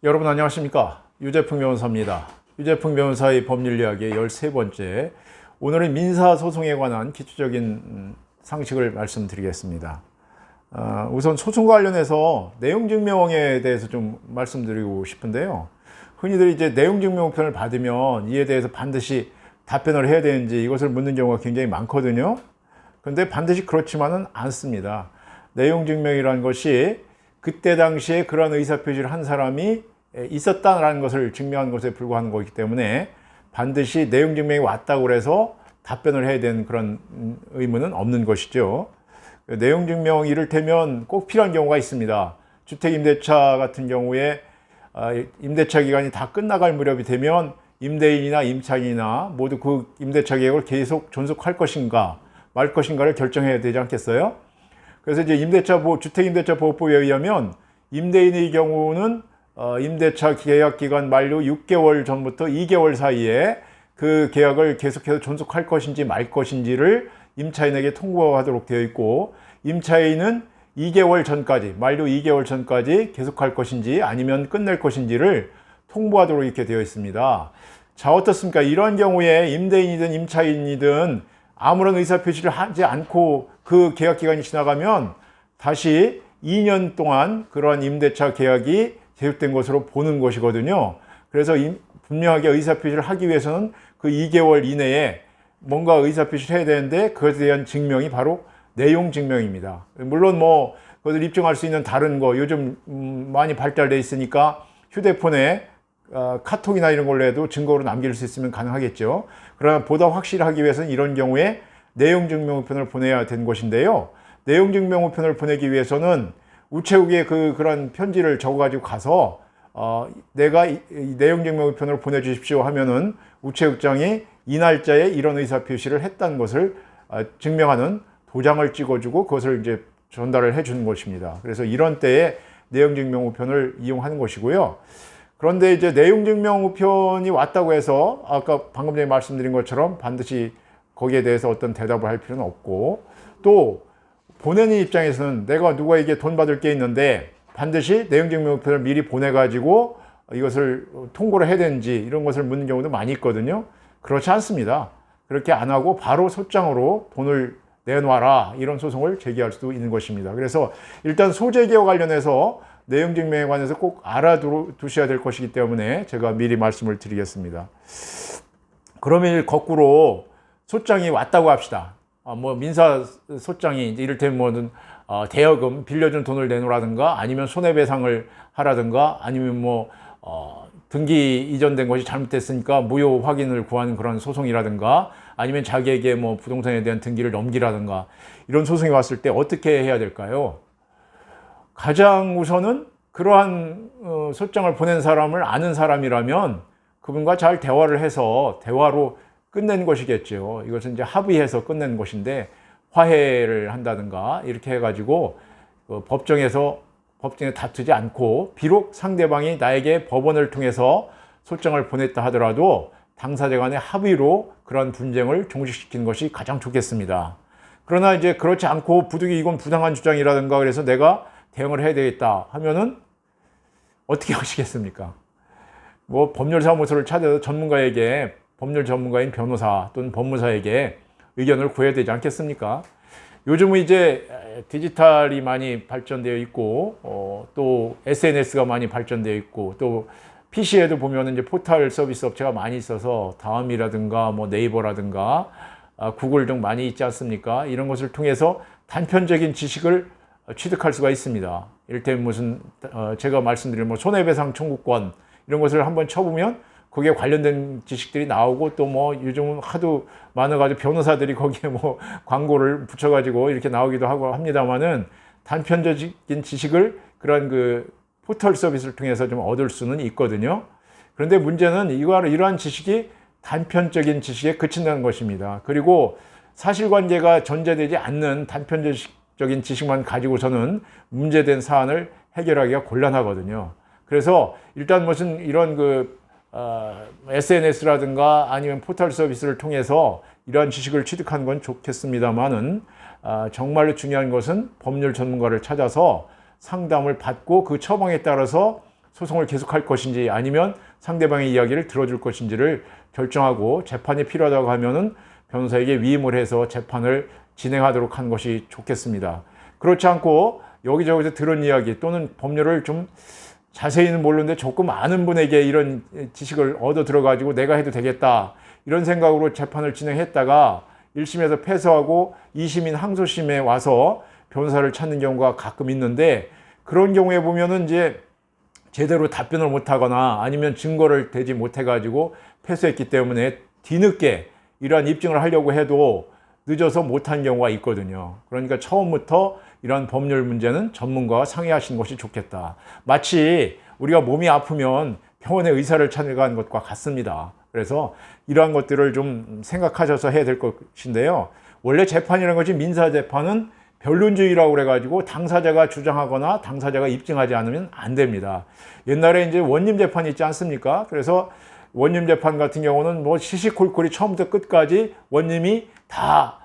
여러분 안녕하십니까? 유재풍 변호사입니다. 유재풍 변호사의 법률 이야기의 13번째, 오늘은 민사소송에 관한 기초적인 상식을 말씀드리겠습니다. 우선 소송 관련해서 내용증명에 대해서 좀 말씀드리고 싶은데요. 흔히들 이제 내용증명편을 받으면 이에 대해서 반드시 답변을 해야 되는지 이것을 묻는 경우가 굉장히 많거든요. 그런데 반드시 그렇지만은 않습니다. 내용증명이라는 것이 그때 당시에 그러한 의사표시를 한 사람이 있었다라는 것을 증명한 것에 불과한 것이기 때문에 반드시 내용증명이 왔다고 해서 답변을 해야 되는 그런 의무는 없는 것이죠. 내용증명 이를테면 꼭 필요한 경우가 있습니다. 주택임대차 같은 경우에 임대차 기간이 다 끝나갈 무렵이 되면 임대인이나 임차인이나 모두 그 임대차 계약을 계속 존속할 것인가 말 것인가를 결정해야 되지 않겠어요? 그래서 이제 주택임대차보호법에 의하면 임대인의 경우는 임대차 계약 기간 만료 6개월 전부터 2개월 사이에 그 계약을 계속해서 존속할 것인지 말 것인지를 임차인에게 통보하도록 되어 있고, 임차인은 2개월 전까지, 만료 2개월 전까지 계속할 것인지 아니면 끝낼 것인지를 통보하도록 이렇게 되어 있습니다. 자, 어떻습니까? 이런 경우에 임대인이든 임차인이든 아무런 의사표시를 하지 않고 그 계약 기간이 지나가면 다시 2년 동안 그러한 임대차 계약이 계속된 것으로 보는 것이거든요. 그래서 분명하게 의사표시를 하기 위해서는 그 2개월 이내에 뭔가 의사표시를 해야 되는데 그것에 대한 증명이 바로 내용 증명입니다. 물론 뭐 그것을 입증할 수 있는 다른 거 요즘 많이 발달되어 있으니까 휴대폰에 카톡이나 이런 걸로 해도 증거로 남길 수 있으면 가능하겠죠. 그러나 보다 확실하기 위해서는 이런 경우에 내용증명우편을 보내야 되는 것인데요. 내용증명우편을 보내기 위해서는 우체국에 그런 편지를 적어가지고 가서 내가 이 내용증명우편을 보내주십시오 하면은 우체국장이 이 날짜에 이런 의사표시를 했다는 것을 증명하는 도장을 찍어주고 그것을 이제 전달을 해주는 것입니다. 그래서 이런 때에 내용증명우편을 이용하는 것이고요. 그런데 이제 내용증명우편이 왔다고 해서 아까 방금 전에 말씀드린 것처럼 반드시 거기에 대해서 어떤 대답을 할 필요는 없고, 또 보내는 입장에서는 내가 누구에게 돈 받을 게 있는데 반드시 내용증명우편을 미리 보내가지고 이것을 통보를 해야 되는지 이런 것을 묻는 경우도 많이 있거든요. 그렇지 않습니다. 그렇게 안 하고 바로 소장으로 돈을 내놔라 이런 소송을 제기할 수도 있는 것입니다. 그래서 일단 소재기와 관련해서 내용증명에 관해서 꼭 알아두셔야 될 것이기 때문에 제가 미리 말씀을 드리겠습니다. 그러면 거꾸로 소장이 왔다고 합시다. 뭐 민사 소장이 이를테면 뭐든 대여금 빌려준 돈을 내놓으라든가 아니면 손해배상을 하라든가 아니면 뭐 등기 이전된 것이 잘못됐으니까 무효 확인을 구하는 그런 소송이라든가 아니면 자기에게 뭐 부동산에 대한 등기를 넘기라든가 이런 소송이 왔을 때 어떻게 해야 될까요? 가장 우선은 그러한 소장을 보낸 사람을 아는 사람이라면 그분과 잘 대화를 해서 대화로 끝낸 것이겠죠. 이것은 이제 합의해서 끝낸 것인데 화해를 한다든가 이렇게 해가지고 법정에 다투지 않고 비록 상대방이 나에게 법원을 통해서 소장을 보냈다 하더라도 당사자 간의 합의로 그런 분쟁을 종식시키는 것이 가장 좋겠습니다. 그러나 이제 그렇지 않고 부득이 이건 부당한 주장이라든가 그래서 내가 대응을 해야 되겠다 하면은 어떻게 하시겠습니까? 뭐 법률사무소를 찾아서 법률 전문가인 변호사 또는 법무사에게 의견을 구해야 되지 않겠습니까? 요즘은 이제 디지털이 많이 발전되어 있고 또 SNS가 많이 발전되어 있고 또 PC에도 보면 이제 포털 서비스 업체가 많이 있어서 다음이라든가 뭐 네이버라든가 구글 등 많이 있지 않습니까? 이런 것을 통해서 단편적인 지식을 취득할 수가 있습니다. 이를테면 무슨 제가 말씀드린 뭐 손해배상 청구권 이런 것을 한번 쳐보면 거기에 관련된 지식들이 나오고 또 뭐 요즘은 하도 많아가지고 변호사들이 거기에 뭐 광고를 붙여가지고 이렇게 나오기도 하고 합니다만은 단편적인 지식을 그런 그 포털 서비스를 통해서 좀 얻을 수는 있거든요. 그런데 문제는 이러한 지식이 단편적인 지식에 그친다는 것입니다. 그리고 사실관계가 전제되지 않는 단편적인 지식만 가지고서는 문제된 사안을 해결하기가 곤란하거든요. 그래서 일단 무슨 이런 SNS라든가 아니면 포털 서비스를 통해서 이러한 지식을 취득하는 건 좋겠습니다만은 정말로 중요한 것은 법률 전문가를 찾아서 상담을 받고 그 처방에 따라서 소송을 계속할 것인지 아니면 상대방의 이야기를 들어줄 것인지를 결정하고 재판이 필요하다고 하면은 변호사에게 위임을 해서 재판을 진행하도록 하는 것이 좋겠습니다. 그렇지 않고 여기저기서 들은 이야기 또는 법률을 좀 자세히는 모르는데 조금 아는 분에게 이런 지식을 얻어 들어가지고 내가 해도 되겠다 이런 생각으로 재판을 진행했다가 1심에서 패소하고 2심인 항소심에 와서 변호사를 찾는 경우가 가끔 있는데 그런 경우에 보면은 이제 제대로 답변을 못하거나 아니면 증거를 대지 못해가지고 패소했기 때문에 뒤늦게 이러한 입증을 하려고 해도 늦어서 못한 경우가 있거든요. 그러니까 처음부터 이러한 법률 문제는 전문가와 상의하시는 것이 좋겠다. 마치 우리가 몸이 아프면 병원에 의사를 찾아가는 것과 같습니다. 그래서 이러한 것들을 좀 생각하셔서 해야 될 것인데요. 원래 재판이라는 것이 민사재판은 변론주의라고 그래가지고 당사자가 주장하거나 당사자가 입증하지 않으면 안 됩니다. 옛날에 이제 원님 재판이 있지 않습니까? 그래서 원님 재판 같은 경우는 뭐 시시콜콜이 처음부터 끝까지 원님이 다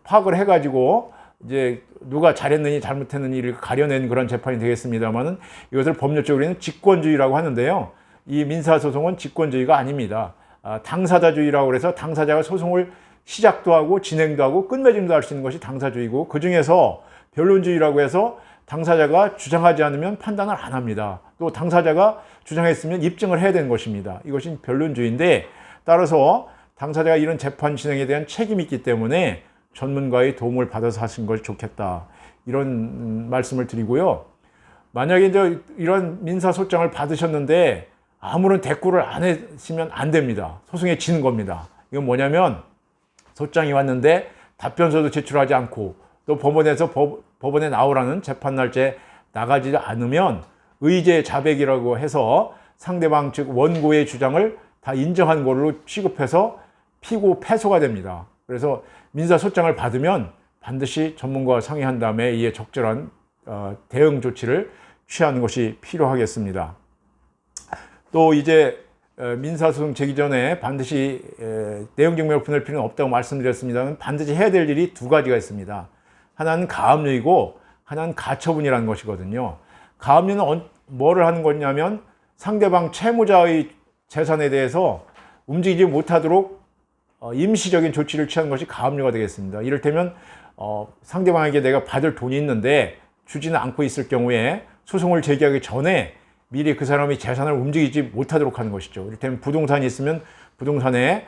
파악을 해가지고 이제 누가 잘했느니 잘못했느니를 가려낸 그런 재판이 되겠습니다만은 이것을 법률적으로는 직권주의라고 하는데요. 이 민사소송은 직권주의가 아닙니다. 당사자주의라고 해서 당사자가 소송을 시작도 하고 진행도 하고 끝맺음도 할 수 있는 것이 당사주의고 그 중에서 변론주의라고 해서 당사자가 주장하지 않으면 판단을 안 합니다. 또 당사자가 주장했으면 입증을 해야 되는 것입니다. 이것이 변론주의인데 따라서 당사자가 이런 재판 진행에 대한 책임이 있기 때문에 전문가의 도움을 받아서 하시는 것이 좋겠다. 이런 말씀을 드리고요. 만약에 이제 이런 민사소장을 받으셨는데 아무런 대꾸를 안 하시면 안 됩니다. 소송에 지는 겁니다. 이건 뭐냐면 소장이 왔는데 답변서도 제출하지 않고 또 법원에서 법원에 나오라는 재판 날짜에 나가지 않으면 의제 자백이라고 해서 상대방 즉 원고의 주장을 다 인정한 걸로 취급해서 피고 패소가 됩니다. 그래서 민사소장을 받으면 반드시 전문가와 상의한 다음에 이에 적절한 대응 조치를 취하는 것이 필요하겠습니다. 또 이제 민사소송 제기 전에 반드시 내용 증명을 보낼 필요는 없다고 말씀드렸습니다만 반드시 해야 될 일이 두 가지가 있습니다. 하나는 가압류이고 하나는 가처분이라는 것이거든요. 가압류는 뭐를 하는 거냐면 상대방 채무자의 재산에 대해서 움직이지 못하도록 임시적인 조치를 취하는 것이 가압류가 되겠습니다. 이를테면 상대방에게 내가 받을 돈이 있는데 주지는 않고 있을 경우에 소송을 제기하기 전에 미리 그 사람이 재산을 움직이지 못하도록 하는 것이죠. 이를테면 부동산이 있으면 부동산을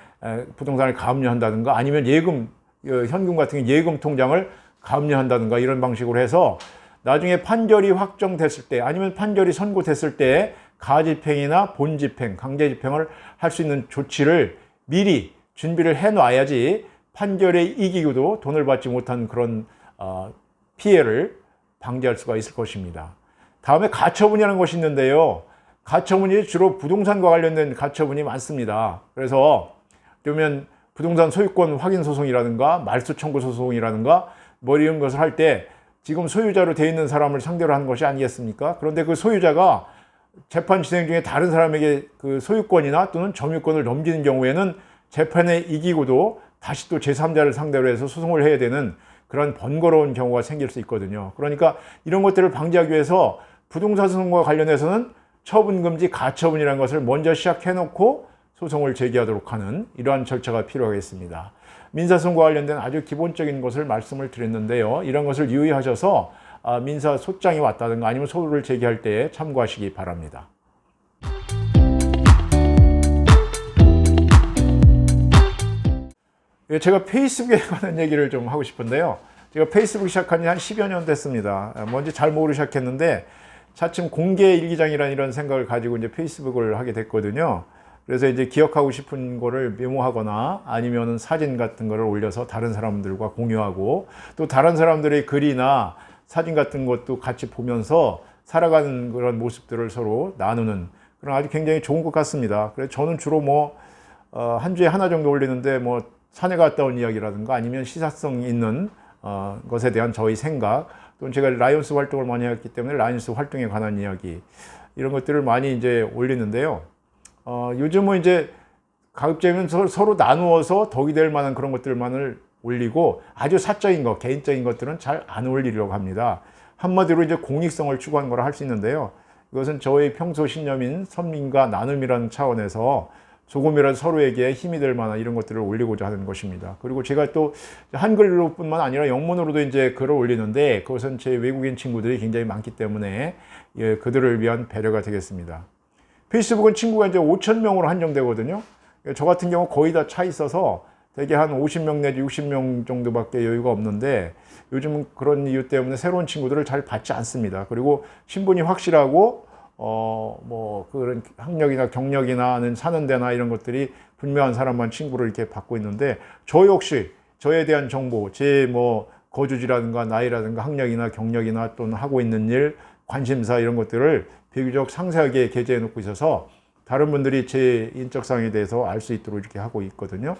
가압류한다든가 아니면 예금, 현금 같은 경우 예금 통장을 가압류한다든가 이런 방식으로 해서 나중에 판결이 확정됐을 때 아니면 판결이 선고됐을 때 가집행이나 본집행, 강제집행을 할 수 있는 조치를 미리 준비를 해놔야지 판결에 이기고도 돈을 받지 못한 그런 피해를 방지할 수가 있을 것입니다. 다음에 가처분이라는 것이 있는데요. 가처분이 주로 부동산과 관련된 가처분이 많습니다. 그래서 그러면 부동산 소유권 확인 소송이라든가 말소 청구 소송이라든가 뭐 이런 것을 할 때 지금 소유자로 되어 있는 사람을 상대로 하는 것이 아니겠습니까? 그런데 그 소유자가 재판 진행 중에 다른 사람에게 그 소유권이나 또는 점유권을 넘기는 경우에는 재판에 이기고도 다시 또 제3자를 상대로 해서 소송을 해야 되는 그런 번거로운 경우가 생길 수 있거든요. 그러니까 이런 것들을 방지하기 위해서 부동산 소송과 관련해서는 처분금지 가처분이라는 것을 먼저 시작해놓고 소송을 제기하도록 하는 이러한 절차가 필요하겠습니다. 민사소송과 관련된 아주 기본적인 것을 말씀을 드렸는데요. 이런 것을 유의하셔서 민사소장이 왔다든가 아니면 소를 제기할 때에 참고하시기 바랍니다. 제가 페이스북에 관한 얘기를 좀 하고 싶은데요. 제가 페이스북 시작한 지 한 10여 년 됐습니다. 뭔지 잘 모르고 시작했는데 차츰 공개 일기장이라는 이런 생각을 가지고 이제 페이스북을 하게 됐거든요. 그래서 이제 기억하고 싶은 거를 메모하거나 아니면은 사진 같은 거를 올려서 다른 사람들과 공유하고 또 다른 사람들의 글이나 사진 같은 것도 같이 보면서 살아가는 그런 모습들을 서로 나누는 그런 아주 굉장히 좋은 것 같습니다. 그래서 저는 주로 한 주에 하나 정도 올리는데 산에 갔다 온 이야기라든가 아니면 시사성 있는 것에 대한 저희 생각 또는 제가 라이온스 활동을 많이 했기 때문에 라이온스 활동에 관한 이야기 이런 것들을 많이 이제 올리는데요. 요즘은 이제 가급적이면 서로 나누어서 덕이 될 만한 그런 것들만을 올리고 아주 사적인 것, 개인적인 것들은 잘 안 올리려고 합니다. 한마디로 이제 공익성을 추구하는 거라 할 수 있는데요. 이것은 저의 평소 신념인 선민과 나눔이라는 차원에서 조금이라도 서로에게 힘이 될 만한 이런 것들을 올리고자 하는 것입니다. 그리고 제가 또 한글로뿐만 아니라 영문으로도 이제 글을 올리는데 그것은 제 외국인 친구들이 굉장히 많기 때문에 예, 그들을 위한 배려가 되겠습니다. 페이스북은 친구가 이제 5,000명으로 한정되거든요. 저 같은 경우 거의 다 차 있어서 대개 한 50명 내지 60명 정도밖에 여유가 없는데 요즘은 그런 이유 때문에 새로운 친구들을 잘 받지 않습니다. 그리고 신분이 확실하고 뭐 그런 학력이나 경력이나 사는 데나 이런 것들이 분명한 사람만 친구를 이렇게 받고 있는데 저 역시 저에 대한 정보, 제 뭐 거주지라든가 나이라든가 학력이나 경력이나 또는 하고 있는 일, 관심사 이런 것들을 비교적 상세하게 게재해 놓고 있어서 다른 분들이 제 인적사항에 대해서 알 수 있도록 이렇게 하고 있거든요.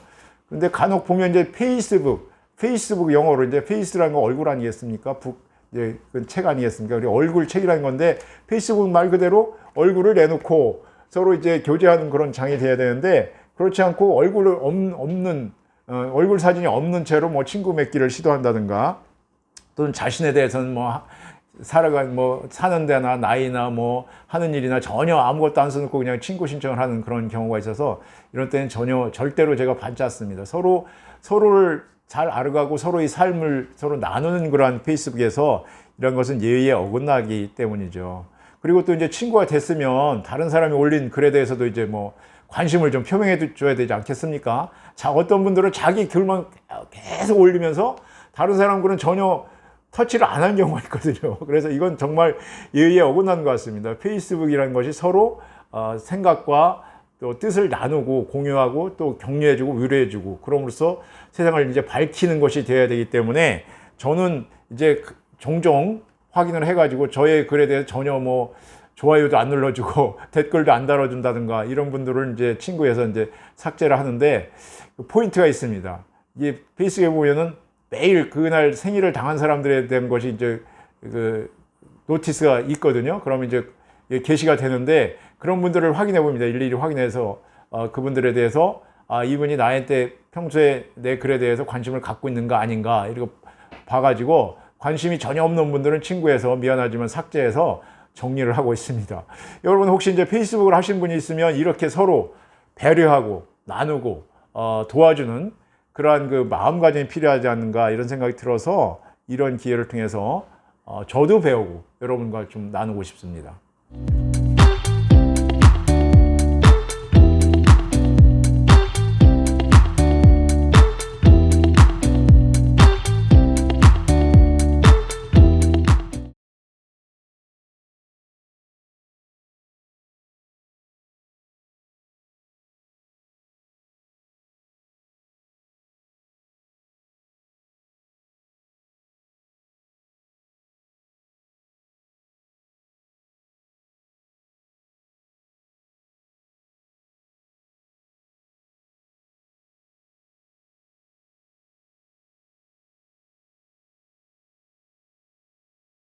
근데 간혹 보면 이제 페이스북 영어로 이제 페이스라는 거 얼굴 아니겠습니까? 이제 그 책 아니겠습니까? 우리 얼굴 책이라는 건데 페이스북 말 그대로 얼굴을 내놓고 서로 이제 교제하는 그런 장이 돼야 되는데 그렇지 않고 얼굴을 없는 얼굴 사진이 없는 채로 뭐 친구 맺기를 시도한다든가 또는 자신에 대해서는 뭐 사는 데나 나이나 뭐 하는 일이나 전혀 아무것도 안 써놓고 그냥 친구 신청을 하는 그런 경우가 있어서 이런 때는 절대로 제가 받지 않습니다. 서로를 잘 알아가고 서로의 삶을 서로 나누는 그러한 페이스북에서 이런 것은 예의에 어긋나기 때문이죠. 그리고 또 이제 친구가 됐으면 다른 사람이 올린 글에 대해서도 이제 뭐 관심을 좀 표명해 줘야 되지 않겠습니까? 자, 어떤 분들은 자기 글만 계속 올리면서 다른 사람 글은 전혀 터치를 안 한 경우가 있거든요. 그래서 이건 정말 예의에 어긋난 것 같습니다. 페이스북이라는 것이 서로 생각과 또 뜻을 나누고 공유하고 또 격려해주고 위로해주고 그럼으로써 세상을 이제 밝히는 것이 되어야 되기 때문에 저는 이제 종종 확인을 해가지고 저의 글에 대해서 전혀 뭐 좋아요도 안 눌러주고 댓글도 안 달아준다든가 이런 분들은 이제 친구에서 이제 삭제를 하는데 포인트가 있습니다. 이 페이스북에 보면은 매일 그날 생일을 당한 사람들에 대한 것이 이제 그 노티스가 있거든요. 그러면 이제 게시가 되는데 그런 분들을 확인해 봅니다. 일일이 확인해서 그분들에 대해서 이분이 나한테 평소에 내 글에 대해서 관심을 갖고 있는가 아닌가 이렇게 봐가지고 관심이 전혀 없는 분들은 친구에서 미안하지만 삭제해서 정리를 하고 있습니다. 여러분 혹시 이제 페이스북을 하신 분이 있으면 이렇게 서로 배려하고 나누고 도와주는 그러한 그 마음가짐이 필요하지 않는가 이런 생각이 들어서 이런 기회를 통해서 저도 배우고 여러분과 좀 나누고 싶습니다.